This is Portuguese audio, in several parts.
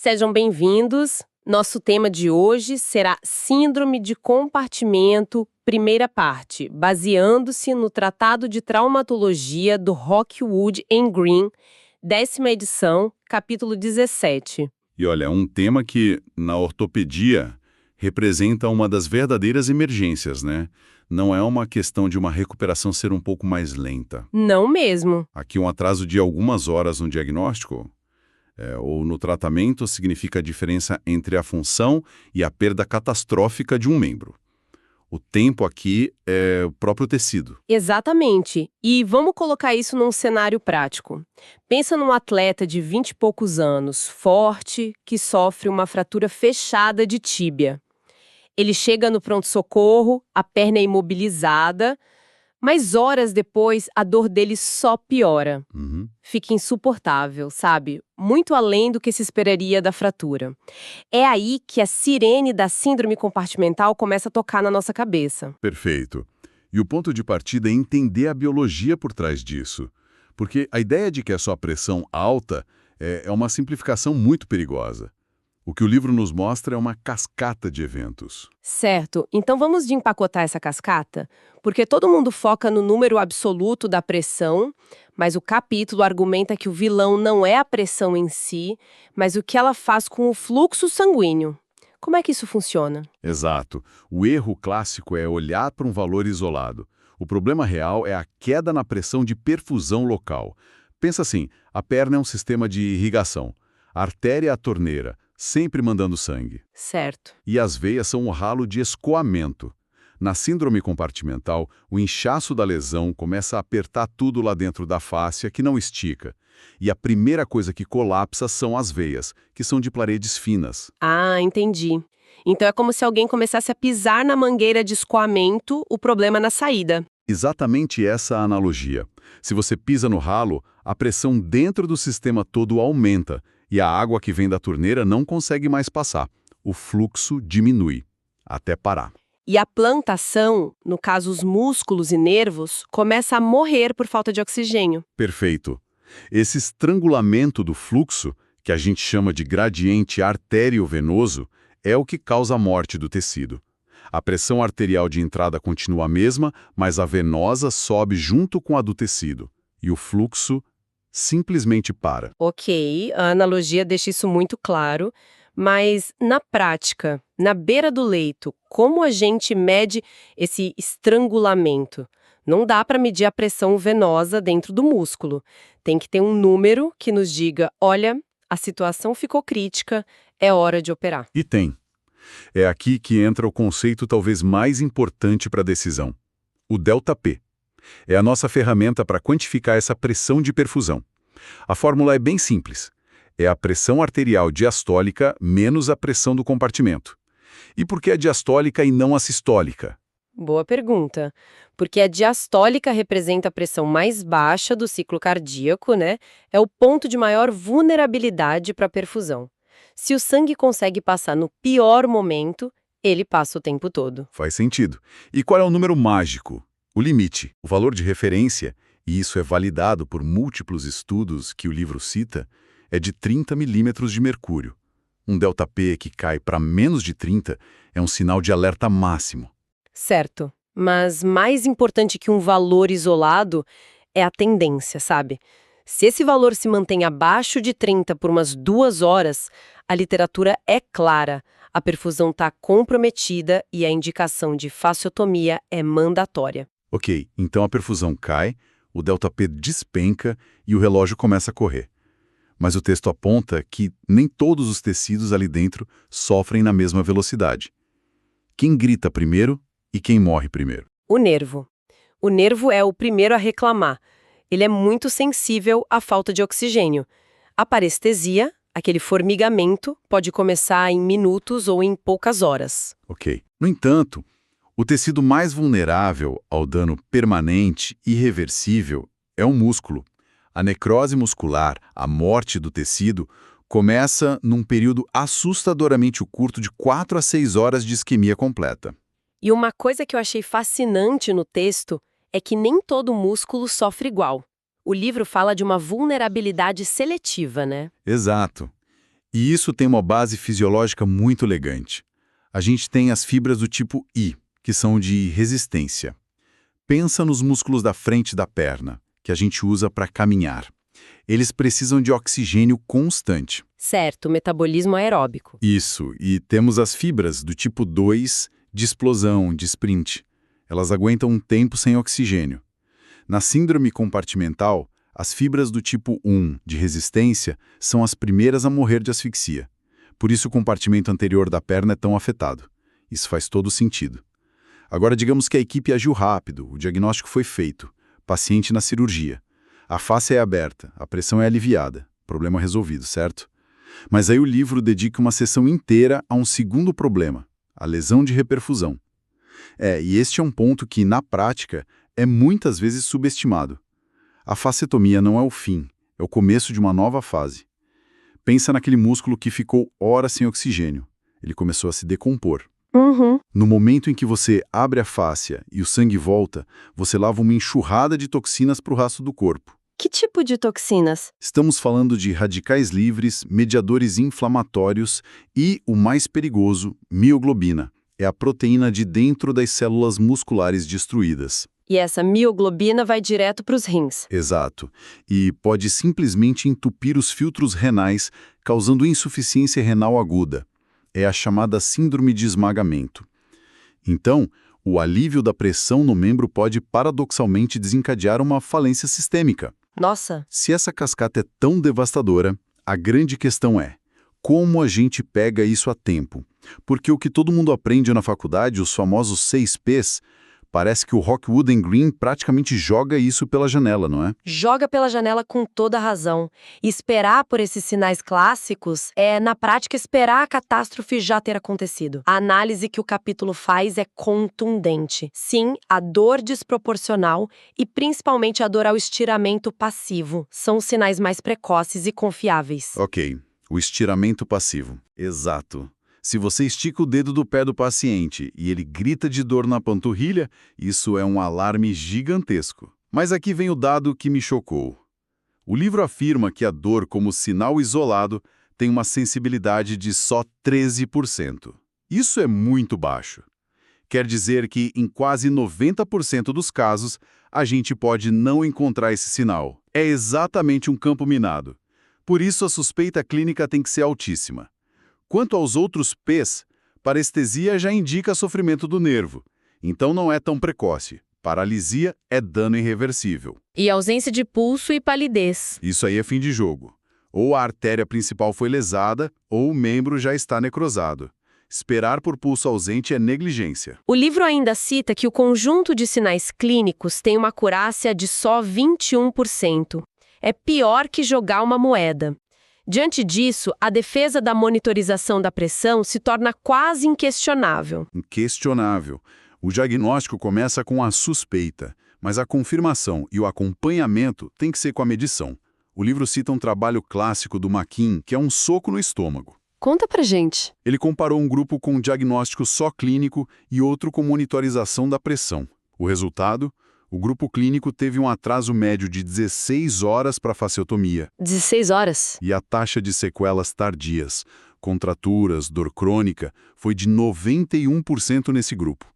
Sejam bem-vindos. Nosso tema de hoje será Síndrome de Compartimento, primeira parte, baseando-se no Tratado de Traumatologia do Rockwood and Green, 10ª edição, capítulo 17. E olha, um tema que, na ortopedia, representa uma das verdadeiras emergências, né? Não é uma questão de uma recuperação ser um pouco mais lenta. Não mesmo. Aqui um atraso de algumas horas no diagnóstico ou no tratamento significa a diferença entre a função e a perda catastrófica de um membro. O tempo aqui é o próprio tecido. Exatamente. E vamos colocar isso num cenário prático. Pensa num atleta de 20 e poucos anos, forte, que sofre uma fratura fechada de tíbia. Ele chega no pronto-socorro, a perna é imobilizada, mas horas depois a dor dele só piora. Fica insuportável, sabe? Muito além do que se esperaria da fratura. É aí que a sirene da síndrome compartimental começa a tocar na nossa cabeça. Perfeito. E o ponto de partida é entender a biologia por trás disso. Porque a ideia de que é só pressão alta é uma simplificação muito perigosa. O que o livro nos mostra é uma cascata de eventos. Certo, então vamos de empacotar essa cascata? Porque todo mundo foca no número absoluto da pressão, mas o capítulo argumenta que o vilão não é a pressão em si, mas o que ela faz com o fluxo sanguíneo. Como é que isso funciona? Exato. O erro clássico é olhar para um valor isolado. O problema real é a queda na pressão de perfusão local. Pensa assim, a perna é um sistema de irrigação. A artéria é a torneira, sempre mandando sangue. Certo. E as veias são o ralo de escoamento. Na síndrome compartimental, o inchaço da lesão começa a apertar tudo lá dentro da fáscia que não estica. E a primeira coisa que colapsa são as veias, que são de paredes finas. Ah, entendi. Então é como se alguém começasse a pisar na mangueira de escoamento, o problema na saída. Exatamente essa a analogia. Se você pisa no ralo, a pressão dentro do sistema todo aumenta e a água que vem da torneira não consegue mais passar. O fluxo diminui, até parar. E a plantação, no caso os músculos e nervos, começa a morrer por falta de oxigênio. Perfeito. Esse estrangulamento do fluxo, que a gente chama de gradiente artério-venoso, é o que causa a morte do tecido. A pressão arterial de entrada continua a mesma, mas a venosa sobe junto com a do tecido. E o fluxo simplesmente para. Ok, a analogia deixa isso muito claro, mas na prática, na beira do leito, como a gente mede esse estrangulamento? Não dá para medir a pressão venosa dentro do músculo. Tem que ter um número que nos diga, olha, a situação ficou crítica, é hora de operar. E tem. É aqui que entra o conceito talvez mais importante para a decisão. O ΔP. É a nossa ferramenta para quantificar essa pressão de perfusão. A fórmula é bem simples. É a pressão arterial diastólica menos a pressão do compartimento. E por que a diastólica e não a sistólica? Boa pergunta. Porque a diastólica representa a pressão mais baixa do ciclo cardíaco, né? É o ponto de maior vulnerabilidade para a perfusão. Se o sangue consegue passar no pior momento, ele passa o tempo todo. Faz sentido. E qual é o número mágico? O limite, o valor de referência, e isso é validado por múltiplos estudos que o livro cita, é de 30 milímetros de mercúrio. Um ΔP que cai para menos de 30 é um sinal de alerta máximo. Certo. Mas mais importante que um valor isolado é a tendência, sabe? Se esse valor se mantém abaixo de 30 por umas 2 horas, a literatura é clara. A perfusão está comprometida e a indicação de fasciotomia é mandatória. Ok, então a perfusão cai, o ΔP despenca e o relógio começa a correr. Mas o texto aponta que nem todos os tecidos ali dentro sofrem na mesma velocidade. Quem grita primeiro e quem morre primeiro? O nervo. O nervo é o primeiro a reclamar. Ele é muito sensível à falta de oxigênio. A parestesia, aquele formigamento, pode começar em minutos ou em poucas horas. Ok. No entanto, o tecido mais vulnerável ao dano permanente e irreversível é o músculo. A necrose muscular, a morte do tecido, começa num período assustadoramente curto de 4 a 6 horas de isquemia completa. E uma coisa que eu achei fascinante no texto é que nem todo músculo sofre igual. O livro fala de uma vulnerabilidade seletiva, né? Exato. E isso tem uma base fisiológica muito elegante. A gente tem as fibras do tipo I, que são de resistência. Pensa nos músculos da frente da perna, que a gente usa para caminhar. Eles precisam de oxigênio constante. Certo, metabolismo aeróbico. Isso, e temos as fibras do tipo 2 de explosão, de sprint. Elas aguentam um tempo sem oxigênio. Na síndrome compartimental, as fibras do tipo 1 de resistência são as primeiras a morrer de asfixia. Por isso o compartimento anterior da perna é tão afetado. Isso faz todo sentido. Agora digamos que a equipe agiu rápido, o diagnóstico foi feito, paciente na cirurgia. A face é aberta, a pressão é aliviada, problema resolvido, certo? Mas aí o livro dedica uma sessão inteira a um segundo problema, a lesão de reperfusão. E este é um ponto que, na prática, é muitas vezes subestimado. A fascetomia não é o fim, é o começo de uma nova fase. Pensa naquele músculo que ficou horas sem oxigênio. Ele começou a se decompor. Uhum. No momento em que você abre a fáscia e o sangue volta, você lava uma enxurrada de toxinas para o resto do corpo. Que tipo de toxinas? Estamos falando de radicais livres, mediadores inflamatórios e, o mais perigoso, mioglobina. É a proteína de dentro das células musculares destruídas. E essa mioglobina vai direto para os rins. Exato. E pode simplesmente entupir os filtros renais, causando insuficiência renal aguda. É a chamada síndrome de esmagamento. Então, o alívio da pressão no membro pode paradoxalmente desencadear uma falência sistêmica. Nossa! Se essa cascata é tão devastadora, a grande questão é: como a gente pega isso a tempo? Porque o que todo mundo aprende na faculdade, os famosos 6 Ps, parece que o Rockwood and Green praticamente joga isso pela janela, não é? Joga pela janela com toda a razão. Esperar por esses sinais clássicos é, na prática, esperar a catástrofe já ter acontecido. A análise que o capítulo faz é contundente. Sim, a dor desproporcional e principalmente a dor ao estiramento passivo são os sinais mais precoces e confiáveis. Ok, o estiramento passivo. Exato. Se você estica o dedo do pé do paciente e ele grita de dor na panturrilha, isso é um alarme gigantesco. Mas aqui vem o dado que me chocou. O livro afirma que a dor como sinal isolado tem uma sensibilidade de só 13%. Isso é muito baixo. Quer dizer que, em quase 90% dos casos, a gente pode não encontrar esse sinal. É exatamente um campo minado. Por isso, a suspeita clínica tem que ser altíssima. Quanto aos outros Ps, parestesia já indica sofrimento do nervo, então não é tão precoce. Paralisia é dano irreversível. E ausência de pulso e palidez. Isso aí é fim de jogo. Ou a artéria principal foi lesada, ou o membro já está necrosado. Esperar por pulso ausente é negligência. O livro ainda cita que o conjunto de sinais clínicos tem uma acurácia de só 21%. É pior que jogar uma moeda. Diante disso, a defesa da monitorização da pressão se torna quase inquestionável. Inquestionável. O diagnóstico começa com a suspeita, mas a confirmação e o acompanhamento tem que ser com a medição. O livro cita um trabalho clássico do McKean, que é um soco no estômago. Conta pra gente. Ele comparou um grupo com diagnóstico só clínico e outro com monitorização da pressão. O resultado? O grupo clínico teve um atraso médio de 16 horas para a fasciotomia. 16 horas? E a taxa de sequelas tardias, contraturas, dor crônica, foi de 91% nesse grupo.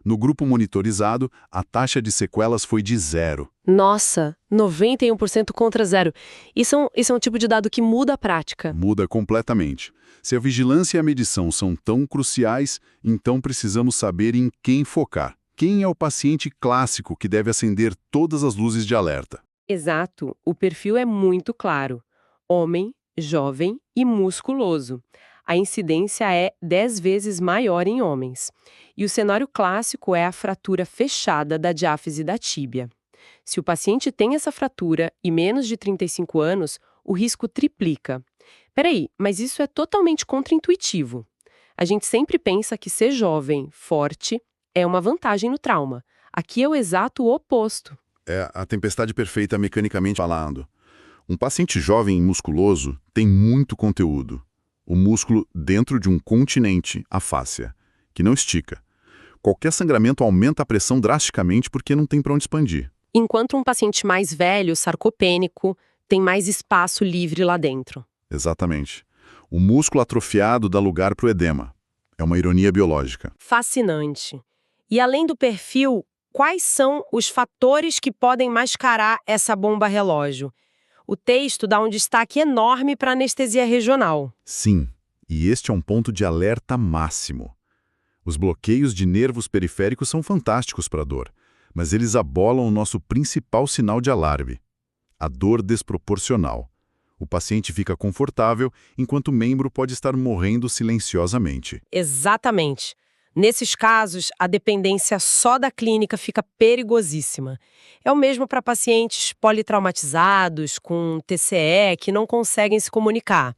No grupo monitorizado, a taxa de sequelas foi de 0. Nossa, 91% contra 0. Isso é um tipo de dado que muda a prática. Muda completamente. Se a vigilância e a medição são tão cruciais, então precisamos saber em quem focar. Quem é o paciente clássico que deve acender todas as luzes de alerta? Exato, o perfil é muito claro. Homem, jovem e musculoso. A incidência é 10 vezes maior em homens. E o cenário clássico é a fratura fechada da diáfise da tíbia. Se o paciente tem essa fratura e menos de 35 anos, o risco triplica. Peraí, mas isso é totalmente contraintuitivo. A gente sempre pensa que ser jovem, forte, é uma vantagem no trauma. Aqui é o exato oposto. É a tempestade perfeita mecanicamente falando. Um paciente jovem e musculoso tem muito conteúdo. O músculo dentro de um continente, a fáscia, que não estica. Qualquer sangramento aumenta a pressão drasticamente porque não tem para onde expandir. Enquanto um paciente mais velho, sarcopênico, tem mais espaço livre lá dentro. Exatamente. O músculo atrofiado dá lugar para o edema. É uma ironia biológica. Fascinante. E além do perfil, quais são os fatores que podem mascarar essa bomba relógio? O texto dá um destaque enorme para a anestesia regional. Sim, e este é um ponto de alerta máximo. Os bloqueios de nervos periféricos são fantásticos para a dor, mas eles abolam o nosso principal sinal de alarme, a dor desproporcional. O paciente fica confortável, enquanto o membro pode estar morrendo silenciosamente. Exatamente. Nesses casos, a dependência só da clínica fica perigosíssima. É o mesmo para pacientes politraumatizados, com TCE, que não conseguem se comunicar.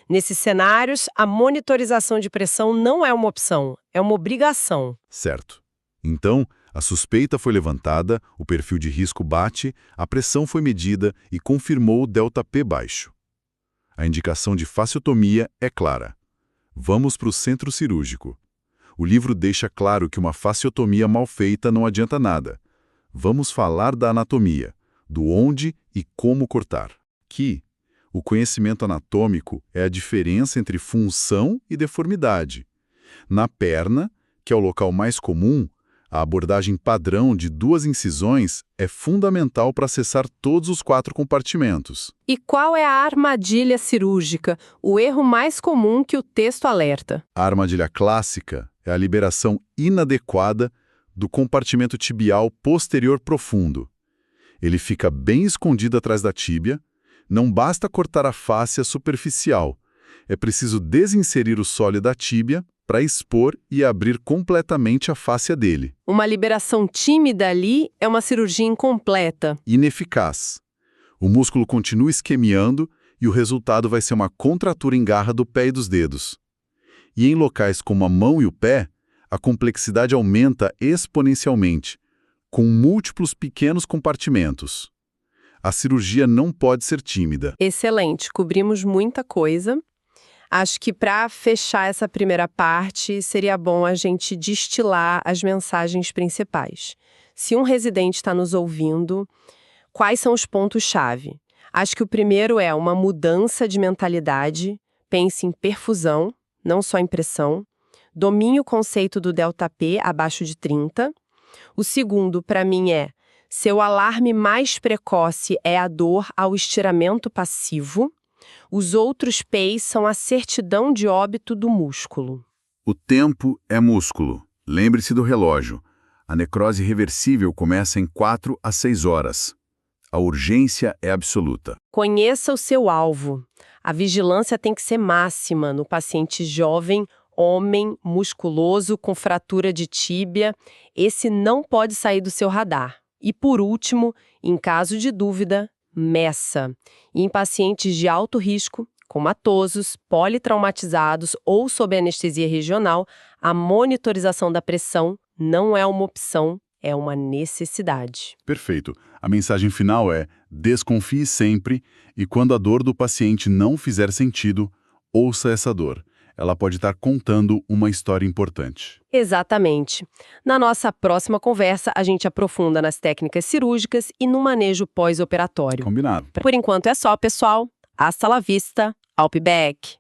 Nesses cenários, a monitorização de pressão não é uma opção, é uma obrigação. Certo. Então, a suspeita foi levantada, o perfil de risco bate, a pressão foi medida e confirmou o ΔP baixo. A indicação de fasciotomia é clara. Vamos para o centro cirúrgico. O livro deixa claro que uma fasciotomia mal feita não adianta nada. Vamos falar da anatomia, do onde e como cortar. Que o conhecimento anatômico é a diferença entre função e deformidade. Na perna, que é o local mais comum, a abordagem padrão de 2 incisões é fundamental para acessar todos os 4 compartimentos. E qual é a armadilha cirúrgica, o erro mais comum que o texto alerta? A armadilha clássica é a liberação inadequada do compartimento tibial posterior profundo. Ele fica bem escondido atrás da tíbia, não basta cortar a fáscia superficial, é preciso desinserir o sólido da tíbia para expor e abrir completamente a fáscia dele. Uma liberação tímida ali é uma cirurgia incompleta. Ineficaz. O músculo continua isquemiando e o resultado vai ser uma contratura em garra do pé e dos dedos. E em locais como a mão e o pé, a complexidade aumenta exponencialmente, com múltiplos pequenos compartimentos. A cirurgia não pode ser tímida. Excelente, cobrimos muita coisa. Acho que para fechar essa primeira parte, seria bom a gente destilar as mensagens principais. Se um residente está nos ouvindo, quais são os pontos-chave? Acho que o primeiro é uma mudança de mentalidade, pense em perfusão, não só em pressão, domine o conceito do ΔP abaixo de 30. O segundo, para mim, é seu alarme mais precoce é a dor ao estiramento passivo. Os outros P's são a certidão de óbito do músculo. O tempo é músculo. Lembre-se do relógio. A necrose reversível começa em 4 a 6 horas. A urgência é absoluta. Conheça o seu alvo. A vigilância tem que ser máxima no paciente jovem, homem, musculoso, com fratura de tíbia. Esse não pode sair do seu radar. E por último, em caso de dúvida, meça. E em pacientes de alto risco, comatosos, politraumatizados ou sob anestesia regional, a monitorização da pressão não é uma opção, é uma necessidade. Perfeito. A mensagem final é: desconfie sempre e quando a dor do paciente não fizer sentido, ouça essa dor. Ela pode estar contando uma história importante. Exatamente. Na nossa próxima conversa, a gente aprofunda nas técnicas cirúrgicas e no manejo pós-operatório. Combinado. Por enquanto é só, pessoal. Hasta la vista. I'll be back.